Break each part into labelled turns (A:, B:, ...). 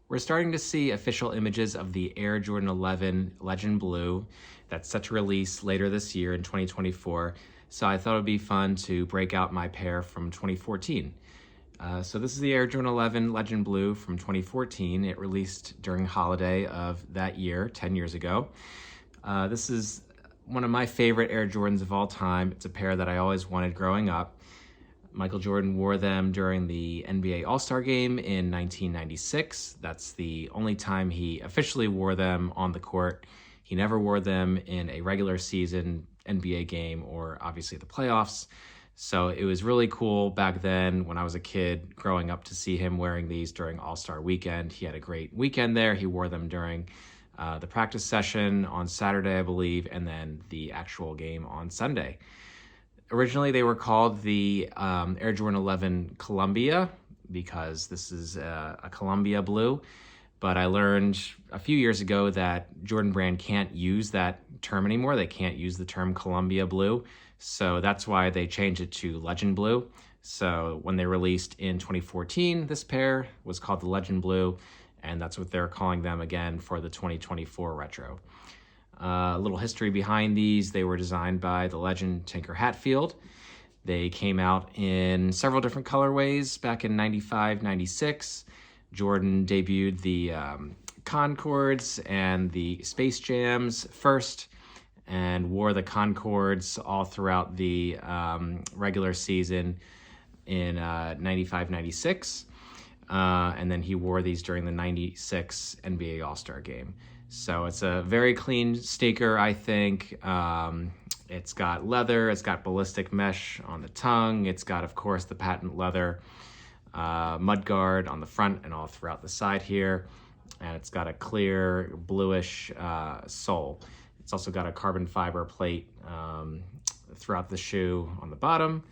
A: We're starting to see official images of the Air Jordan 11 Legend Blue that's set to release later this year in 2024. So I thought it would be fun to break out my pair from 2014. So this is the Air Jordan 11 Legend Blue from 2014. It released during holiday of that year, 10 years ago. This is one of my favorite Air Jordans of all time. It's a pair that I always wanted growing up. Michael Jordan wore them during the NBA All-Star Game in 1996. That's the only time he officially wore them on the court. He never wore them in a regular season NBA game or obviously the playoffs. So it was really cool back then when I was a kid growing up to see him wearing these during All-Star Weekend. He had a great weekend there. He wore them during the practice session on Saturday, I believe, and then the actual game on Sunday. Originally, they were called the Air Jordan 11 Columbia because this is a Columbia blue. But I learned a few years ago that Jordan Brand can't use that term anymore. They can't use the term Columbia blue. So that's why they changed it to Legend Blue. So when they released in 2014, this pair was called the Legend Blue, and that's what they're calling them again for the 2024 retro. A little history behind these. They were designed by the legend Tinker Hatfield. They came out in several different colorways back in 95, 96. Jordan debuted the Concords and the Space Jams first and wore the Concords all throughout the regular season in 95, 96. And then he wore these during the 96 NBA All-Star Game. So it's a very clean sneaker, I think. It's got leather, it's got ballistic mesh on the tongue, it's got, of course, the patent leather mud guard on the front and all throughout the side here. And it's got a clear bluish sole. It's also got a carbon fiber plate throughout the shoe on the bottom.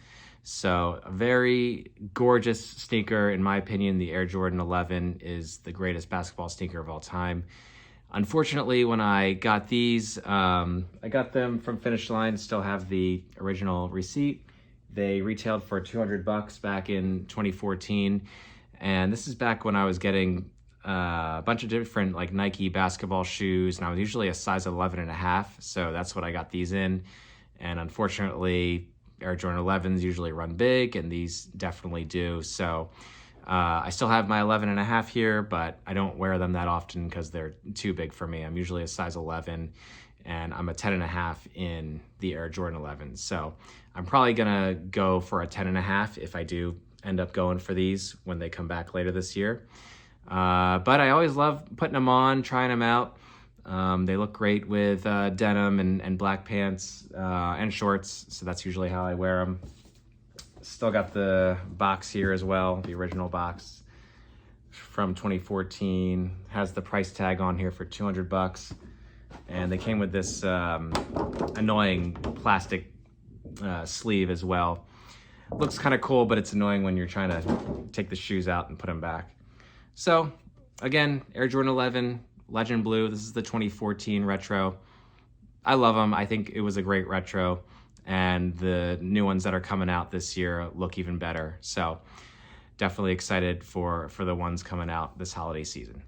A: So a very gorgeous sneaker. In my opinion, the Air Jordan 11 is the greatest basketball sneaker of all time. Unfortunately, when I got these, I got them from Finish Line, still have the original receipt. They retailed for $200 back in 2014. And this is back when I was getting a bunch of different like Nike basketball shoes, and I was usually a size 11.5. So that's what I got these in. And unfortunately, Air Jordan 11s usually run big, and these definitely do. So I still have my 11.5 here, but I don't wear them that often because they're too big for me. I'm usually a size 11, and I'm a 10.5 in the Air Jordan 11. So I'm probably gonna go for a 10.5 if I do end up going for these when they come back later this year. But I always love putting them on, trying them out. They look great with denim and black pants and shorts, so that's usually how I wear them. Still got the box here as well, the original box from 2014. Has the price tag on here for $200. And they came with this annoying plastic sleeve as well. Looks kind of cool, but it's annoying when you're trying to take the shoes out and put them back. So again, Air Jordan 11 Legend Blue. This is the 2014 retro. I love them. I think it was a great retro, and the new ones that are coming out this year look even better. So definitely excited for the ones coming out this holiday season.